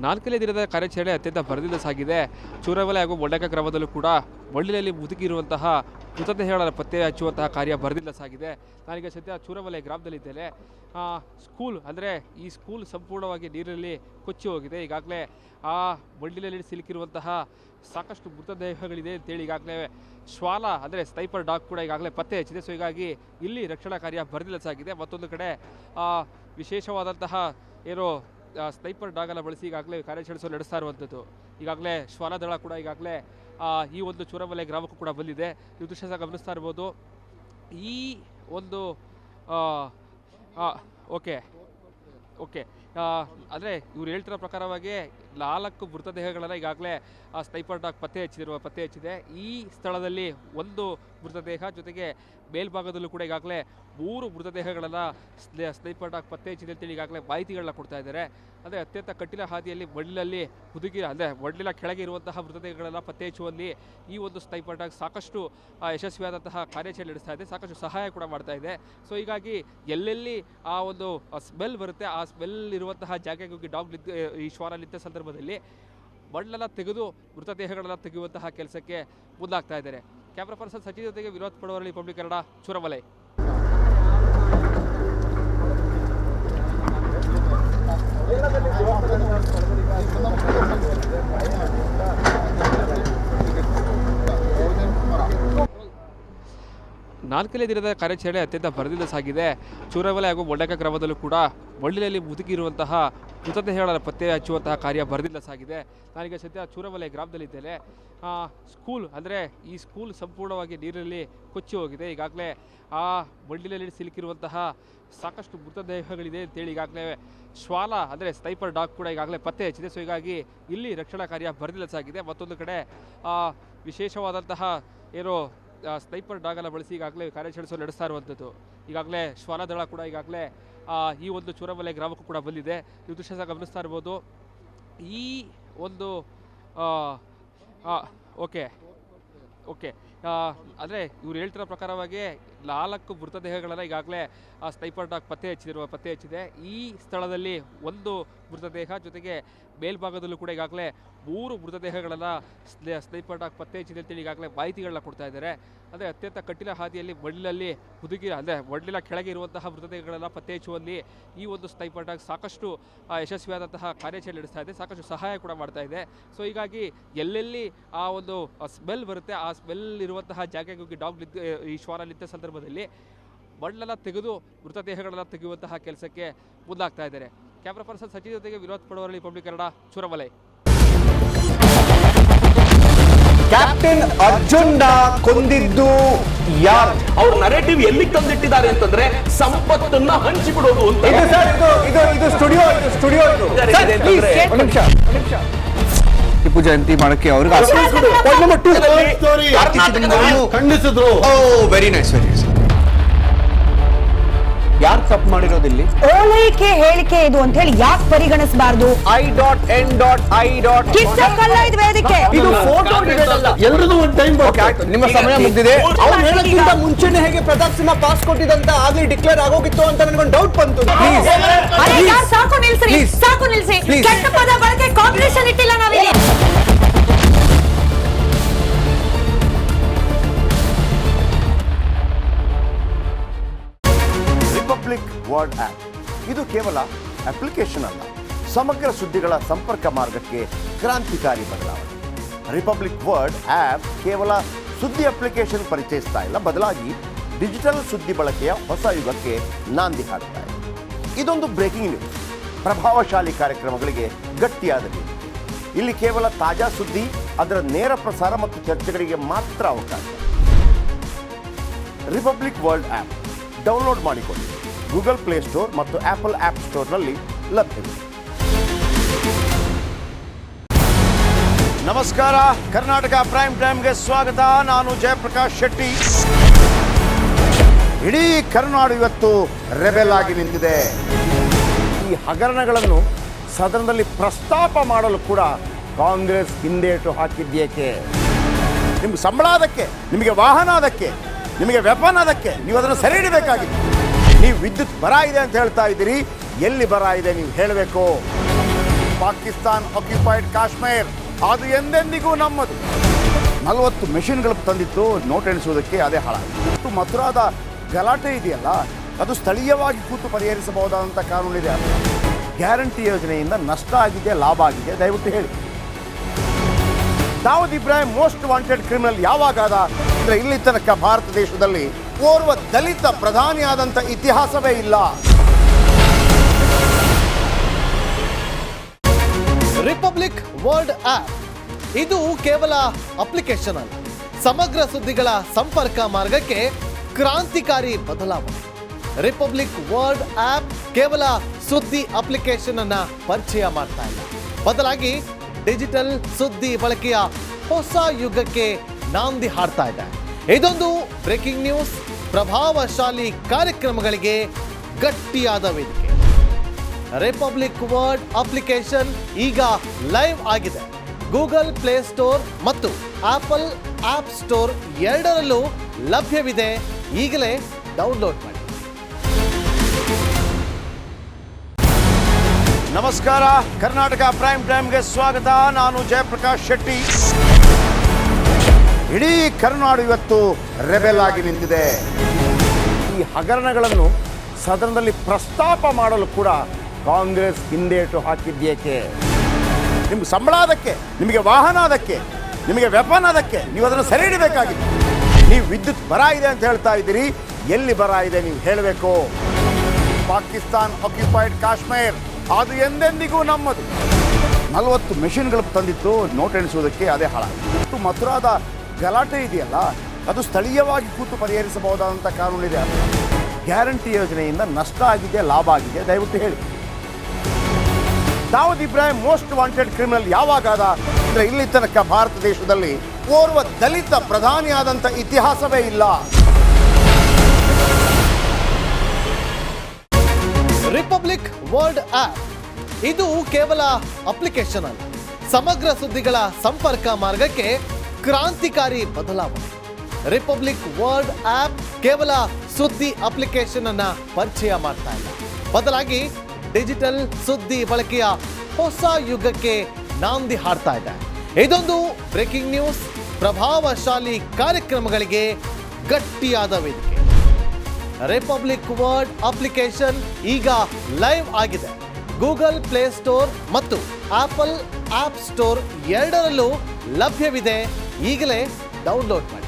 ನಾಲ್ಕನೇ ದಿನದ ಕಾರ್ಯಾಚರಣೆ ಅತ್ಯಂತ ಭರದಿಂದ ಸಾಗಿದೆ. ಚೂರವಲೆ ಹಾಗೂ ಮೊಂಡಕ ಗ್ರಾಮದಲ್ಲೂ ಕೂಡ ಮಣ್ಣಿನಲ್ಲಿ ಮುದುಕಿರುವಂತಹ ಮೃತದೇಹಗಳ ಪತ್ತೆ ಹಚ್ಚುವಂತಹ ಕಾರ್ಯ ಭರದಿಂದ ಸಾಗಿದೆ. ನಾನೀಗ ಸದ್ಯ ಚೂರವಲೆ ಗ್ರಾಮದಲ್ಲಿದ್ದೇನೆ. ಸ್ಕೂಲ್ ಅಂದರೆ ಈ ಸ್ಕೂಲ್ ಸಂಪೂರ್ಣವಾಗಿ ನೀರಿನಲ್ಲಿ ಕೊಚ್ಚಿ ಹೋಗಿದೆ. ಈಗಾಗಲೇ ಆ ಮಣ್ಣಿನಲ್ಲಿ ಸಿಲುಕಿರುವಂತಹ ಸಾಕಷ್ಟು ಮೃತದೇಹಗಳಿದೆ ಅಂತೇಳಿ ಈಗಾಗಲೇ ಶ್ವಾನ ಅಂದರೆ ಸ್ನೈಪರ್ ಡಾಗ್ ಕೂಡ ಈಗಾಗಲೇ ಪತ್ತೆ ಹಚ್ಚಿದೆ. ಸೊ ಹೀಗಾಗಿ ಇಲ್ಲಿ ರಕ್ಷಣಾ ಕಾರ್ಯ ಭರದಿಂದ ಸಾಗಿದೆ. ಮತ್ತೊಂದು ಕಡೆ ವಿಶೇಷವಾದಂತಹ ಏನು ಸ್ನೈಪರ್ ಡಾಗನ್ನು ಬಳಸಿ ಈಗಾಗಲೇ ಕಾರ್ಯಾಚರಣೆ ನಡೆಸ್ತಾ ಇರುವಂಥದ್ದು. ಈಗಾಗಲೇ ಶ್ವಾನ ದಳ ಕೂಡ ಈಗಾಗಲೇ ಈ ಒಂದು ಚೂರವಲೆ ಗ್ರಾಮಕ್ಕೂ ಕೂಡ ಬಂದಿದೆ. ನೀವು ದೃಶ್ಯ ಸಹ ಗಮನಿಸ್ತಾ ಇರ್ಬೋದು. ಈ ಒಂದು ಓಕೆ ಅಂದರೆ ಇವ್ರು ಹೇಳ್ತಿರೋ ಪ್ರಕಾರವಾಗಿ 4 ಮೃತದೇಹಗಳನ್ನು ಈಗಾಗಲೇ ಸ್ನೈಪರ್ ಡಾಗ್ ಪತ್ತೆ ಹಚ್ಚಿದೆ. ಈ ಸ್ಥಳದಲ್ಲಿ ಒಂದು ಮೃತದೇಹ ಜೊತೆಗೆ ಮೇಲ್ಭಾಗದಲ್ಲೂ ಕೂಡ ಈಗಾಗಲೇ 3 ಮೃತದೇಹಗಳನ್ನು ಸ್ನೈಪರ್ ಡಾಗ್ ಪತ್ತೆ ಹಚ್ಚಿದೆ ಅಂತೇಳಿ ಈಗಾಗಲೇ ಮಾಹಿತಿಗಳನ್ನ ಕೊಡ್ತಾ ಇದ್ದಾರೆ. ಅಂದರೆ ಅತ್ಯಂತ ಕಠಿಣ ಹಾದಿಯಲ್ಲಿ ಮಣ್ಣಿನಲ್ಲಿ ಅಂದರೆ ಮಣ್ಣಿನ ಕೆಳಗೆ ಇರುವಂತಹ ಮೃತದೇಹಗಳನ್ನು ಪತ್ತೆ ಹಚ್ಚುವಲ್ಲಿ ಈ ಒಂದು ಸ್ನೈಪರ್ ಡಾಗ್ ಸಾಕಷ್ಟು ಯಶಸ್ವಿಯಾದಂತಹ ಕಾರ್ಯಾಚರಣೆ ನಡೆಸ್ತಾ ಇದೆ, ಸಾಕಷ್ಟು ಸಹಾಯ ಕೂಡ ಮಾಡ್ತಾ ಇದೆ. ಸೊ ಹೀಗಾಗಿ ಎಲ್ಲೆಲ್ಲಿ ಆ ಒಂದು ಸ್ಮೆಲ್ ಬರುತ್ತೆ, ಆ ಸ್ಮೆಲ್ ಇರುವಂತಹ ಜಾಗಕ್ಕೆ ಹೋಗಿ ಡಾಗ್ ಈ ಶ್ವಾನ ನಿಂತ ಸಂದರ್ಭದಲ್ಲಿ ಮಣ್ಣೆಲ್ಲ ತೆಗೆದು ಮೃತದೇಹಗಳನ್ನು ತೆಗೆಯುವಂತಹ ಕೆಲಸಕ್ಕೆ ಮುಂದಾಗ್ತಾ ಇದ್ದಾರೆ. ಕ್ಯಾಮ್ರಾ ಪರ್ಸನ್ ಸಚಿನ್ ಜೊತೆಗೆ ವಿನೋದ್ ಪಡವರಳ್ಳಿ, ಪಬ್ಲಿಕ್ ಕನ್ನಡ, ಚೂರವಲೆ. ನಾಲ್ಕನೇ ದಿನದ ಕಾರ್ಯಾಚರಣೆ ಅತ್ಯಂತ ಭರದಿಂದ ಸಾಗಿದೆ. ಚೂರವಲೆ ಹಾಗೂ ಮೊಂಡಕ ಗ್ರಾಮದಲ್ಲೂ ಕೂಡ ಮಣ್ಣಿನಲ್ಲಿ ಮುದುಕಿರುವಂತಹ ಮೃತದೇಹಗಳ ಪತ್ತೆ ಹಚ್ಚುವಂತಹ ಕಾರ್ಯ ಭರದಿಂದ ಸಾಗಿದೆ. ನಾನೀಗ ಸದ್ಯ ಚೂರವಲೆ ಗ್ರಾಮದಲ್ಲಿದ್ದೇನೆ. ಸ್ಕೂಲ್ ಅಂದರೆ ಈ ಸ್ಕೂಲ್ ಸಂಪೂರ್ಣವಾಗಿ ನೀರಿನಲ್ಲಿ ಕೊಚ್ಚಿ ಹೋಗಿದೆ. ಈಗಾಗಲೇ ಆ ಮಣ್ಣಿನಲ್ಲಿ ಸಿಲುಕಿರುವಂತಹ ಸಾಕಷ್ಟು ಮೃತದೇಹಗಳಿದೆ ಅಂತೇಳಿ ಈಗಾಗಲೇ ಶ್ವಾನ ಅಂದರೆ ಸ್ನೈಪರ್ ಡಾಗ್ ಕೂಡ ಈಗಾಗಲೇ ಪತ್ತೆ ಹಚ್ಚಿದೆ. ಸೊ ಹೀಗಾಗಿ ಇಲ್ಲಿ ರಕ್ಷಣಾ ಕಾರ್ಯ ಭರದಿಂದ ಸಾಗಿದೆ. ಮತ್ತೊಂದು ಕಡೆ ವಿಶೇಷವಾದಂತಹ ಏನು ಸ್ನೈಪರ್ ಡಾಗನ್ನು ಬಳಸಿ ಈಗಾಗಲೇ ಕಾರ್ಯಾಚರಣೆ ನಡೆಸ್ತಾ ಇರುವಂಥದ್ದು. ಈಗಾಗಲೇ ಶ್ವಾನ ದಳ ಕೂಡ ಈಗಾಗಲೇ ಈ ಒಂದು ಚೂರವಲೆ ಗ್ರಾಮಕ್ಕೂ ಕೂಡ ಬಂದಿದೆ. ನೀವು ದೃಶ್ಯ ಸಹ ಗಮನಿಸ್ತಾ ಇರ್ಬೋದು. ಈ ಒಂದು ಅಂದರೆ ಇವ್ರು ಹೇಳ್ತಿರೋ ಪ್ರಕಾರವಾಗಿ 4 ಮೃತದೇಹಗಳನ್ನು ಈಗಾಗಲೇ ಸ್ನೈಪರ್ ಡಾಗ್ ಪತ್ತೆ ಹಚ್ಚಿದೆ. ಈ ಸ್ಥಳದಲ್ಲಿ ಒಂದು ಮೃತದೇಹ ಜೊತೆಗೆ ಮೇಲ್ಭಾಗದಲ್ಲೂ ಕೂಡ ಈಗಾಗಲೇ 3 ಮೃತದೇಹಗಳನ್ನು ಸ್ನೈಪರ್ ಡಾಗ್ ಪತ್ತೆ ಹಚ್ಚಿದೆ ಅಂತೇಳಿ ಈಗಾಗಲೇ ಮಾಹಿತಿಗಳನ್ನ ಕೊಡ್ತಾ ಇದ್ದಾರೆ. ಅಂದರೆ ಅತ್ಯಂತ ಕಠಿಣ ಹಾದಿಯಲ್ಲಿ ಮಣ್ಣಿನಲ್ಲಿ ಅಂದರೆ ಮಣ್ಣಿನ ಕೆಳಗೆ ಇರುವಂತಹ ಮೃತದೇಹಗಳನ್ನು ಪತ್ತೆ ಹಚ್ಚುವಲ್ಲಿ ಈ ಒಂದು ಸ್ನೈಪರ್ ಡಾಗ್ ಸಾಕಷ್ಟು ಯಶಸ್ವಿಯಾದಂತಹ ಕಾರ್ಯಾಚರಣೆ ನಡೆಸ್ತಾ ಇದೆ, ಸಾಕಷ್ಟು ಸಹಾಯ ಕೂಡ ಮಾಡ್ತಾ ಇದೆ. ಸೊ ಹೀಗಾಗಿ ಎಲ್ಲೆಲ್ಲಿ ಆ ಒಂದು ಸ್ಮೆಲ್ ಬರುತ್ತೆ, ಆ ಸ್ಮೆಲ್ ಇರುವಂತಹ ಜಾಗಕ್ಕೆ ಹೋಗಿ ಡಾಗ್ ಈ ಶ್ವಾನ ನಿಂತ ಸಂದರ್ಭದಲ್ಲಿ ಮಣ್ಣೆಲ್ಲ ತೆಗೆದು ಮೃತದೇಹಗಳನ್ನು ತೆಗೆಯುವಂತಹ ಕೆಲಸಕ್ಕೆ ಮುಂದಾಗ್ತಾ ಇದ್ದಾರೆ. ಕ್ಯಾಮ್ರಾ ಪರ್ಸನ್ ಸಚಿನ್ ಜೊತೆಗೆ ವಿನೋದ್ ಪಡವರಳ್ಳಿ, ಪಬ್ಲಿಕ್ ಕನ್ನಡ, ಚೂರವಲೆ. ಕ್ಯಾಪ್ಟನ್ ಅರ್ಜುನ್ ಕೊಂದಿದ್ದು ಯಾರು? ಅವ್ರ ನರೇಟಿವ್ ಎಲ್ಲಿ ತಂದಿಟ್ಟಿದ್ದಾರೆ ಅಂತಂದ್ರೆ ಸಂಪತ್ತನ್ನ ಹಂಚಿಬಿಡೋದು ಅಂತ. ಇದು ಸ್ಟುಡಿಯೋ ಟಿಪ್ಪು ಜಯಂತಿ ಮಾಡಕ್ಕೆ ಅವ್ರಿಗೆ ಖಂಡಿಸಿದ್ರು. Very nice. ಯಾರು ತಪ್ಪು ಮಾಡಿರೋದಿಲ್ಲಿ? ಓಲೈಕೆ ಹೇಳಿಕೆ ಇದು ಅಂತ ಹೇಳಿ ಯಾಕೆ ಪರಿಗಣಿಸಬಾರದು? ಇದು ಫೋಟೋ ಎಲ್ರಿಗೂ ಒಂದು ಟೈಮ್. ನಿಮ್ಮ ಸಮಯ ಮುಗಿದಿದೆ. ಅವ್ರು ಹೇಳಕ್ಕಿಂತ ಮುಂಚೆನೆ ಹೇಗೆ ಪ್ರತಾಪ್ ಸಿಂಹ ಪಾಸ್ ಕೊಟ್ಟಿದಂತ ಆಗ್ಲಿ ಡಿಕ್ಲೇರ್ ಆಗೋಗಿತ್ತು ಅಂತ ನನಗೊಂದು ಡೌಟ್ ಬಂತು. ಸಾಕು ನಿಲ್ಸಿ. ಕೆಟ್ಟ ಪದ ಬಳಕೆ ಕಾಂಪಿಟೇಷನ್ ಇಟ್ಟಿಲ್ಲ ನಾವಿಲ್ಲಿ. ರಿಪಬ್ಲಿಕ್ ವರ್ಡ್ ಆಪ್ ಇದು ಕೇವಲ ಅಪ್ಲಿಕೇಶನ್ ಅಲ್ಲ, ಸಮಗ್ರ ಸುದ್ದಿಗಳ ಸಂಪರ್ಕ ಮಾರ್ಗಕ್ಕೆ ಕ್ರಾಂತಿಕಾರಿ ಬದಲಾವಣೆ. ರಿಪಬ್ಲಿಕ್ ವರ್ಡ್ ಆಪ್ ಕೇವಲ ಸುದ್ದಿ ಅಪ್ಲಿಕೇಶನ್ ಪರಿಚಯಿಸ್ತಾ ಇಲ್ಲ, ಬದಲಾಗಿ ಡಿಜಿಟಲ್ ಸುದ್ದಿ ಬಳಕೆಯ ಹೊಸ ಯುಗಕ್ಕೆ ನಾಂದಿ ಹಾಡ್ತಾ ಇದೆ. ಇದೊಂದು ಬ್ರೇಕಿಂಗ್ ನ್ಯೂಸ್, ಪ್ರಭಾವಶಾಲಿ ಕಾರ್ಯಕ್ರಮಗಳಿಗೆ ಗಟ್ಟಿಯಾದ ನ್ಯೂಸ್. ಇಲ್ಲಿ ಕೇವಲ ತಾಜಾ ಸುದ್ದಿ, ಅದರ ನೇರ ಪ್ರಸಾರ ಮತ್ತು ಚರ್ಚೆಗಳಿಗೆ ಮಾತ್ರ ಅವಕಾಶ. ರಿಪಬ್ಲಿಕ್ ವರ್ಲ್ಡ್ ಆಪ್ ಡೌನ್ಲೋಡ್ ಮಾಡಿಕೊಳ್ಳಿ. ಗೂಗಲ್ ಪ್ಲೇ ಸ್ಟೋರ್ ಮತ್ತು ಆಪಲ್ ಆಪ್ ಸ್ಟೋರ್ನಲ್ಲಿ ಲಭ್ಯವಿದೆ. ನಮಸ್ಕಾರ, ಕರ್ನಾಟಕ ಪ್ರೈಮ್ ಟೈಮ್ಗೆ ಸ್ವಾಗತ. ನಾನು ಜಯಪ್ರಕಾಶ್ ಶೆಟ್ಟಿ. ಇಡೀ ಕರ್ನಾಡು ಇವತ್ತು ರೆಬೆಲ್ ಆಗಿ ನಿಂತಿದೆ. ಈ ಹಗರಣಗಳನ್ನು ಸದನದಲ್ಲಿ ಪ್ರಸ್ತಾಪ ಮಾಡಲು ಕೂಡ ಕಾಂಗ್ರೆಸ್ ಹಿಂದೇಟು ಹಾಕಿದ್ದೇಕೆ? ನಿಮ್ಗೆ ಸಂಬಳ ಅದಕ್ಕೆ, ನಿಮಗೆ ವಾಹನ ಅದಕ್ಕೆ, ನಿಮಗೆ ವೆಪನ್ ಅದಕ್ಕೆ, ನೀವು ಅದನ್ನು ಸೆರೆ ಹಿಡಿಬೇಕಾಗಿತ್ತು. ನೀವು ವಿದ್ಯುತ್ ಬರ ಇದೆ ಅಂತ ಹೇಳ್ತಾ ಇದ್ದೀರಿ, ಎಲ್ಲಿ ಬರ ಇದೆ ನೀವು ಹೇಳಬೇಕು. ಪಾಕಿಸ್ತಾನ್ ಆಕ್ಯುಪೈಡ್ ಕಾಶ್ಮೀರ್ ಅದು ಎಂದೆಂದಿಗೂ ನಮ್ಮದು. 40 ಮೆಷಿನ್ಗಳು ತಂದಿತ್ತು ನೋಟ್ ಎಣಿಸುವುದಕ್ಕೆ, ಅದೇ ಹಾಳಾಯಿತು. ಮಥುರಾದ ಗಲಾಟೆ ಇದೆಯಲ್ಲ, ಅದು ಸ್ಥಳೀಯವಾಗಿ ಕೂತು ಪರಿಹರಿಸಬಹುದಾದಂಥ ಕಾನೂನಿದೆ. ಗ್ಯಾರಂಟಿ ಯೋಜನೆಯಿಂದ ನಷ್ಟ ಆಗಿದೆ, ಲಾಭ ಆಗಿದೆ, ದಯವಿಟ್ಟು ಹೇಳಿ. Dawood Ibrahim most wanted criminal ಯಾವಾಗಾದ ಅಂದರೆ ಇಲ್ಲಿ ತನಕ ಭಾರತ ದೇಶದಲ್ಲಿ ಓರ್ವ ದಲಿತ ಪ್ರಧಾನಿಯಾದಂಥ ಇತಿಹಾಸವೇ ಇಲ್ಲ. ರಿಪಬ್ಲಿಕ್ ವರ್ಲ್ಡ್ ಆಪ್ ಇದು ಕೇವಲ ಅಪ್ಲಿಕೇಶನ್ ಅಲ್ಲ, ಸಮಗ್ರ ಸುದ್ದಿಗಳ ಸಂಪರ್ಕ ಮಾರ್ಗಕ್ಕೆ ಕ್ರಾಂತಿಕಾರಿ ಬದಲಾವಣೆ. ರಿಪಬ್ಲಿಕ್ ವರ್ಲ್ಡ್ ಆಪ್ ಕೇವಲ ಸುದ್ದಿ ಅಪ್ಲಿಕೇಶನ್ ಅನ್ನ ಪರಿಚಯ ಮಾಡ್ತಾ ಇಲ್ಲ, ಬದಲಾಗಿ ಡಿಜಿಟಲ್ ಸುದ್ದಿ ಬಳಕೆಯ ಹೊಸ ಯುಗಕ್ಕೆ ನಾಂದಿ ಹಾಡ್ತಾ ಇದೆ. ಇದೊಂದು ಬ್ರೇಕಿಂಗ್ ನ್ಯೂಸ್, ಪ್ರಭಾವಶಾಲಿ ಕಾರ್ಯಕ್ರಮಗಳಿಗೆ ಗಟ್ಟಿಯಾದ ವೇದಿಕೆ. ರಿಪಬ್ಲಿಕ್ ವರ್ಲ್ಡ್ ಅಪ್ಲಿಕೇಶನ್ ಈಗ ಲೈವ್ ಆಗಿದೆ. ಗೂಗಲ್ ಪ್ಲೇ ಸ್ಟೋರ್ ಮತ್ತು ಆಪಲ್ ಆಪ್ ಸ್ಟೋರ್ ಎರಡರಲ್ಲೂ ಲಭ್ಯವಿದೆ. ಈಗಲೇ ಡೌನ್ಲೋಡ್ ಮಾಡಿ. ನಮಸ್ಕಾರ, ಕರ್ನಾಟಕ ಪ್ರೈಮ್ ಟೈಮ್ಗೆ ಸ್ವಾಗತ. ನಾನು ಜಯಪ್ರಕಾಶ್ ಶೆಟ್ಟಿ. ಇಡೀ ಕರ್ನಾಡು ಇವತ್ತು ರೆಬೆಲ್ ಆಗಿ ನಿಂತಿದೆ. ಈ ಹಗರಣಗಳನ್ನು ಸದನದಲ್ಲಿ ಪ್ರಸ್ತಾಪ ಮಾಡಲು ಕೂಡ ಕಾಂಗ್ರೆಸ್ ಹಿಂದೇಟು ಹಾಕಿದ್ದೇಕೆ? ನಿಮ್ಗೆ ಸಂಬಳ ಅದಕ್ಕೆ, ನಿಮಗೆ ವಾಹನ ಅದಕ್ಕೆ, ನಿಮಗೆ ವೆಪನ್ ಅದಕ್ಕೆ, ನೀವು ಅದನ್ನು ಸೆರೆ ಹಿಡಿಬೇಕಾಗಿತ್ತು. ನೀವು ವಿದ್ಯುತ್ ಬರ ಇದೆ ಅಂತ ಹೇಳ್ತಾ ಇದ್ದೀರಿ, ಎಲ್ಲಿ ಬರ ಇದೆ ನೀವು ಹೇಳಬೇಕು. ಪಾಕಿಸ್ತಾನ್ ಆಕ್ಯುಪೈಡ್ ಕಾಶ್ಮೀರ್ ಅದು ಎಂದೆಂದಿಗೂ ನಮ್ಮದು. 40 ಮೆಷಿನ್ಗಳು ತಂದಿತ್ತು ನೋಟ್ ಎಣಿಸುವುದಕ್ಕೆ, ಅದೇ ಹಾಳಾಯಿತು. ಮಥುರಾದ ಗಲಾಟೆ ಇದೆಯಲ್ಲ, ಅದು ಸ್ಥಳೀಯವಾಗಿ ಕೂತು ಪರಿಹರಿಸಬಹುದಾದಂಥ ಕಾನೂನಿದೆ. ಗ್ಯಾರಂಟಿ ಯೋಜನೆಯಿಂದ ನಷ್ಟ ಆಗಿದೆ, ಲಾಭ ಆಗಿದೆ, ದಯವಿಟ್ಟು ಹೇಳಿ. Dawood Ibrahim most wanted criminal ಯಾವಾಗಾದ ಅಂದರೆ ಇಲ್ಲಿ ತನಕ ಭಾರತ ದೇಶದಲ್ಲಿ ಓರ್ವ ದಲಿತ ಪ್ರಧಾನಿಯಾದಂಥ ಇತಿಹಾಸವೇ ಇಲ್ಲ. ರಿಪಬ್ಲಿಕ್ ವರ್ಲ್ಡ್ ಆಪ್ ಇದು ಕೇವಲ ಅಪ್ಲಿಕೇಶನ್ ಅಲ್ಲ, ಸಮಗ್ರ ಸುದ್ದಿಗಳ ಸಂಪರ್ಕ ಮಾರ್ಗಕ್ಕೆ ಕ್ರಾಂತಿಕಾರಿ ಬದಲಾವಣೆ. ರಿಪಬ್ಲಿಕ್ ವರ್ಲ್ಡ್ ಆಪ್ ಕೇವಲ ಸುದ್ದಿ ಅಪ್ಲಿಕೇಶನ್ ಅನ್ನ ಪರಿಚಯ ಮಾಡ್ತಾ ಇಲ್ಲ, ಬದಲಾಗಿ ಡಿಜಿಟಲ್ ಸುದ್ದಿ ಬಳಕೆಯ ಹೊಸ ಯುಗಕ್ಕೆ ನಾಂದಿ ಹಾಡ್ತಾ ಇದೆ. ಇದೊಂದು ಬ್ರೇಕಿಂಗ್ ನ್ಯೂಸ್, ಪ್ರಭಾವಶಾಲಿ ಕಾರ್ಯಕ್ರಮಗಳಿಗೆ ಗಟ್ಟಿಯಾದ ವೇದಿಕೆ. ರಿಪಬ್ಲಿಕ್ ವರ್ಲ್ಡ್ ಅಪ್ಲಿಕೇಶನ್ ಈಗ ಲೈವ್ ಆಗಿದೆ. ಗೂಗಲ್ ಪ್ಲೇ ಸ್ಟೋರ್ ಮತ್ತು ಆಪಲ್ ಆಪ್ ಸ್ಟೋರ್ ಎರಡರಲ್ಲೂ ಲಭ್ಯವಿದೆ. ಈಗಲೇ ಡೌನ್ಲೋಡ್ ಮಾಡಿ.